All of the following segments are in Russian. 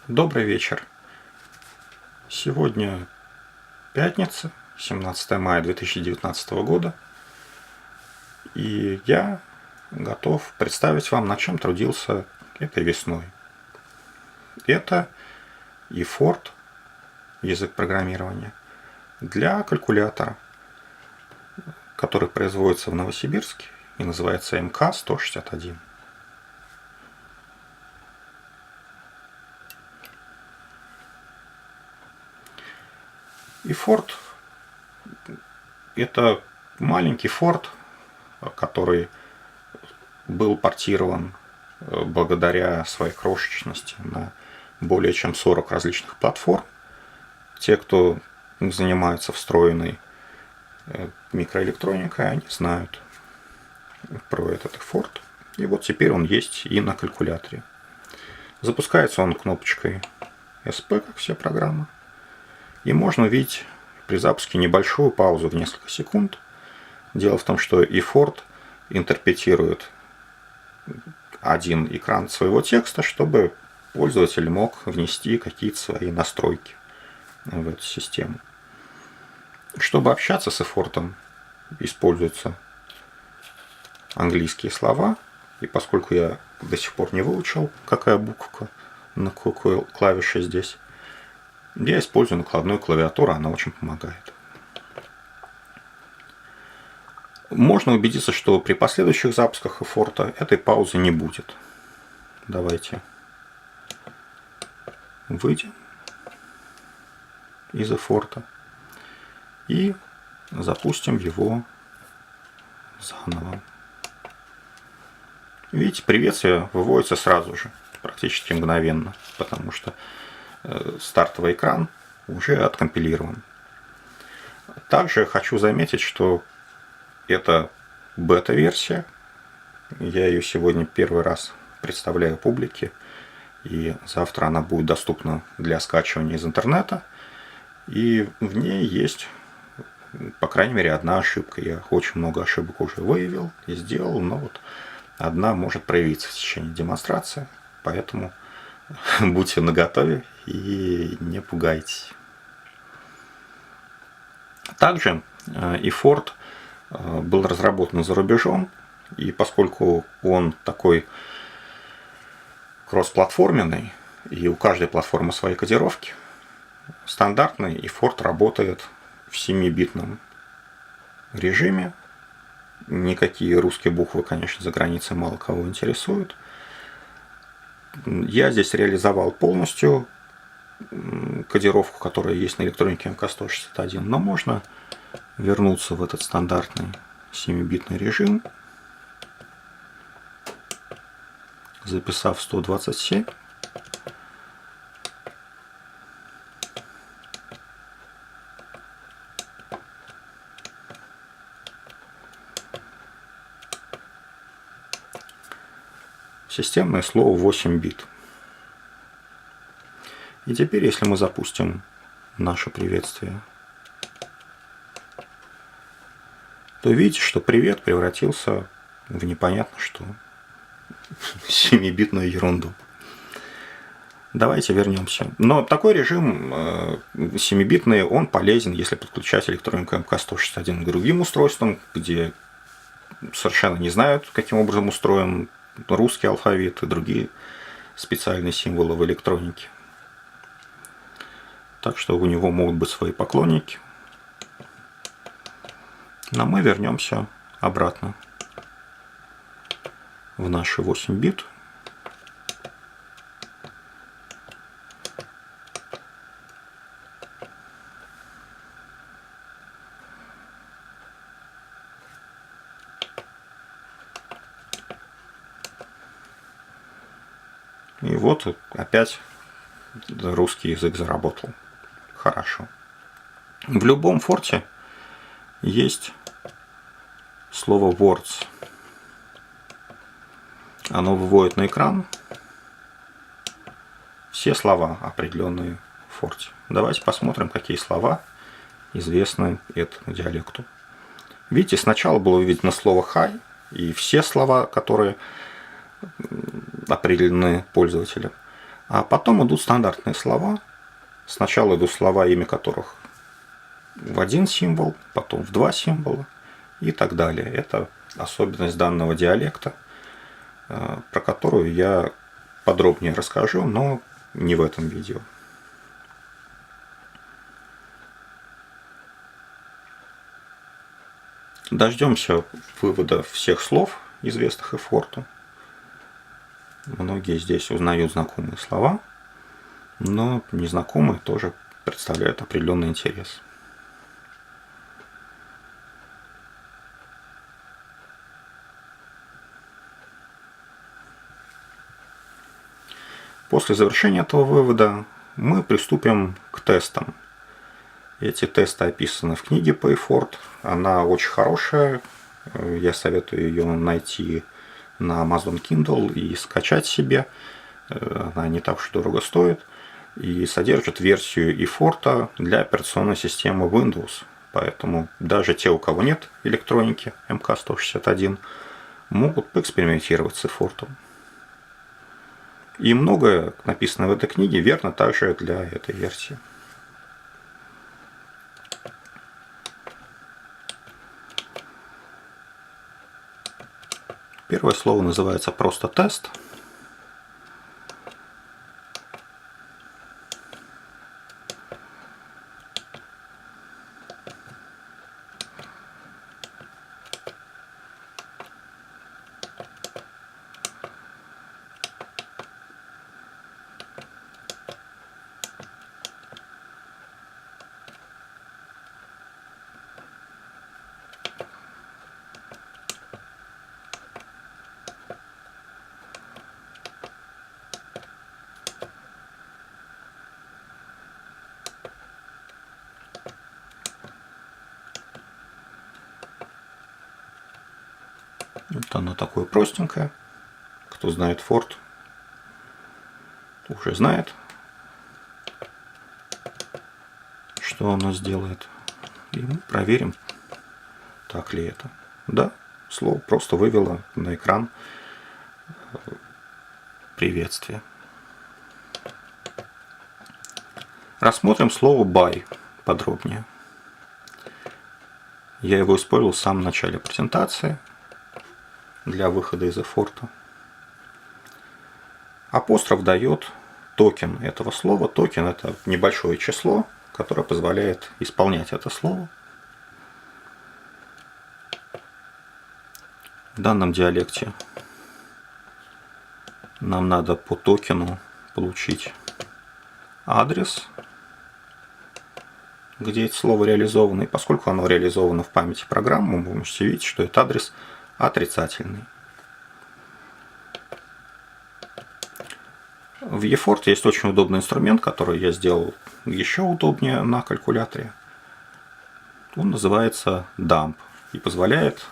Добрый вечер. Сегодня пятница, 17 мая 2019 года. И я готов представить вам, над чем трудился этой весной. Это eFort, язык программирования, для калькулятора, который производится в Новосибирске и называется МК-161. eFort – это маленький форт, который был портирован благодаря своей крошечности на более чем 40 различных платформ. Те, кто занимается встроенной микроэлектроникой, они знают про этот eFort. И вот теперь он есть и на калькуляторе. Запускается он кнопочкой SP, как все программы. И можно увидеть при запуске небольшую паузу в несколько секунд. Дело в том, что eFort интерпретирует один экран своего текста, чтобы пользователь мог внести какие-то свои настройки в эту систему. Чтобы общаться с eFort, используются английские слова. И поскольку я до сих пор не выучил, какая буковка на какой клавише здесь, я использую накладную клавиатуру, она очень помогает. Можно убедиться, что при последующих запусках eFort этой паузы не будет. Давайте выйдем из eFort и запустим его заново. Видите, приветствие выводится сразу же, практически мгновенно, потому что стартовый экран уже откомпилирован. Также хочу заметить, что это бета-версия. Я ее сегодня первый раз представляю публике. И завтра она будет доступна для скачивания из интернета. И в ней есть, по крайней мере, одна ошибка. Я очень много ошибок уже выявил и сделал, но вот одна может проявиться в течение демонстрации. Поэтому будьте наготове и не пугайтесь. Также eFort был разработан за рубежом, и поскольку он такой кроссплатформенный, и у каждой платформы свои кодировки, стандартный eFort работает в 7-битном режиме. Никакие русские буквы, конечно, за границей мало кого интересуют. Я здесь реализовал полностью кодировку, которая есть на электронике МК-161, но можно вернуться в этот стандартный 7-битный режим, записав 127. Системное слово 8 бит. И теперь, если мы запустим наше приветствие, то видите, что привет превратился в непонятно что. 7-битную ерунду. Давайте вернемся. Но такой режим 7-битный, он полезен, если подключать электронику МК-161 к другим устройствам, где совершенно не знают, каким образом устроен русский алфавит и другие специальные символы в электронике. Так что у него могут быть свои поклонники. Но мы вернемся обратно в наши 8 бит. И вот опять русский язык заработал. Хорошо. В любом форте есть слово words. Оно выводит на экран все слова, определенные в форте. Давайте посмотрим, какие слова известны этому диалекту. Видите, сначала было видно слово hi, и все слова, которые определены пользователем. А потом идут стандартные слова. Сначала идут слова, имя которых в один символ, потом в два символа и так далее. Это особенность данного диалекта, про которую я подробнее расскажу, но не в этом видео. Дождемся вывода всех слов, известных эфорту. Многие здесь узнают знакомые слова, но незнакомые тоже представляют определенный интерес. После завершения этого вывода мы приступим к тестам. Эти тесты описаны в книге по эфорт. Она очень хорошая. Я советую ее найти на Amazon Kindle и скачать себе. Она не так уж дорого стоит. И содержит версию эфорта для операционной системы Windows. Поэтому даже те, у кого нет электроники МК-161, могут поэкспериментировать с эфортом. И многое, написанное в этой книге, верно также для этой версии. Первое слово называется просто тест. Вот оно такое простенькое. Кто знает Ford, уже знает, что оно сделает. И мы проверим, так ли это. Да, слово просто вывело на экран приветствие. Рассмотрим слово by подробнее. Я его использовал в самом начале презентации для выхода из эфорта. Апостроф дает токен этого слова. Токен — это небольшое число, которое позволяет исполнять это слово. В данном диалекте нам надо по токену получить адрес, где это слово реализовано. И поскольку оно реализовано в памяти программы, вы можете видеть, что этот адрес отрицательный. В eFort есть очень удобный инструмент, который я сделал еще удобнее на калькуляторе. Он называется Dump и позволяет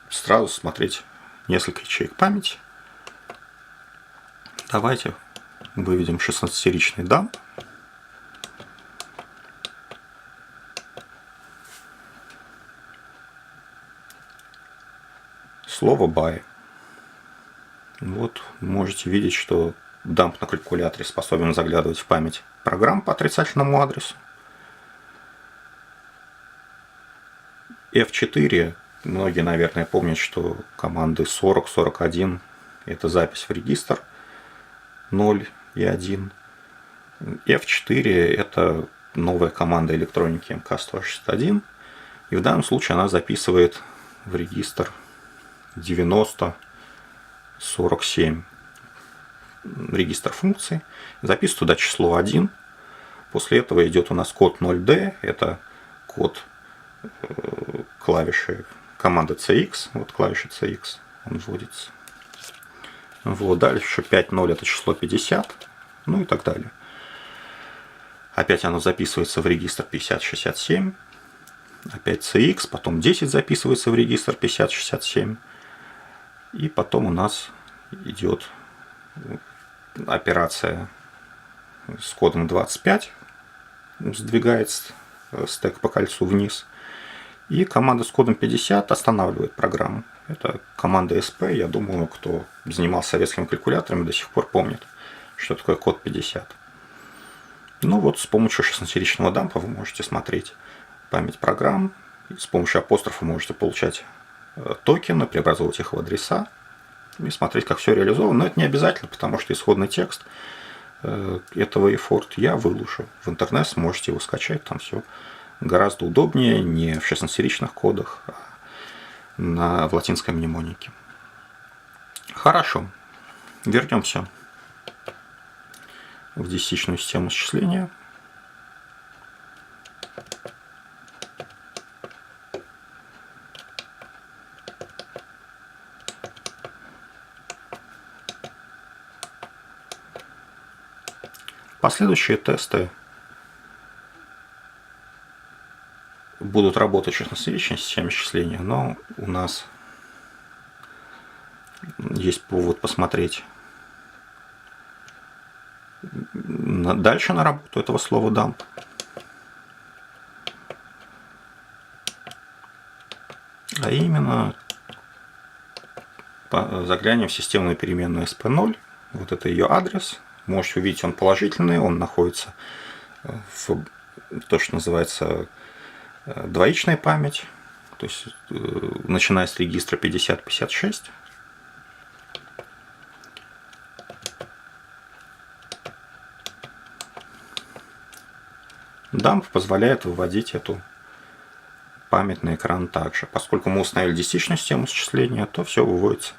сразу смотреть несколько ячеек памяти. Давайте выведем 16-ричный Dump. Слово by. Вот можете видеть, что Dump на калькуляторе способен заглядывать в память программ по отрицательному адресу. F4, многие, наверное, помнят, что команды 40, 41 это запись в регистр 0 и 1. F4 это новая команда электроники МК-161. И в данном случае она записывает в регистр 90 47 регистр функций, записывает туда число 1. После этого идет у нас код 0D, это код клавиши команды CX, вот клавиша CX, он вводится. Вот, дальше 5.0 это число 50, ну и так далее. Опять оно записывается в регистр 5067, опять CX, потом 10 записывается в регистр 5067, и потом у нас идет операция с кодом 25, сдвигается стэк по кольцу вниз, и команда с кодом 50 останавливает программу. Это команда SP, я думаю, кто занимался советскими калькуляторами, до сих пор помнит, что такое код 50. Ну вот с помощью 16-серичного дампа вы можете смотреть память программ. С помощью апострофа можете получать токены, преобразовывать их в адреса и смотреть, как все реализовано. Но это не обязательно, потому что исходный текст этого effort я выложу в интернет, сможете его скачать, там все гораздо удобнее, не в 16-серичных кодах, а в латинской мнемонике. Хорошо, вернемся в десятичную систему счисления. Последующие тесты будут работать в 16-серичной системе счисления, но у нас есть повод посмотреть дальше на работу этого слова dump. А именно заглянем в системную переменную sp0. Вот это ее адрес. Можете увидеть, он положительный, он находится в то, что называется двоичная память, то есть начиная с регистра 50-56. Dump позволяет выводить эту память на экран также. Поскольку мы установили десятичную систему счисления, то все выводится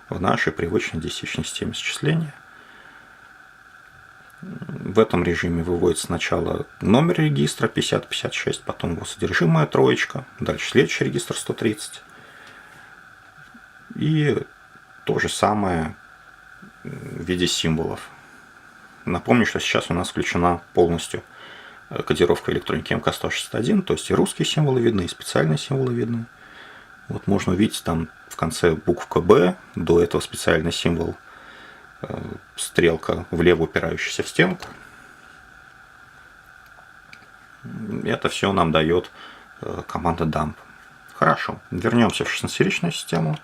в нашей привычной десятичной системе счисления. В этом режиме выводится сначала номер регистра 50-56, потом его содержимое троечка, дальше следующий регистр 130. И то же самое в виде символов. Напомню, что сейчас у нас включена полностью кодировка электроники МК-161, то есть и русские символы видны, и специальные символы видны. Вот можно увидеть там в конце буквка Б, до этого специальный символ, стрелка влево упирающаяся в стенку. Это все нам дает команда dump. Хорошо, вернемся в 16-серичную систему.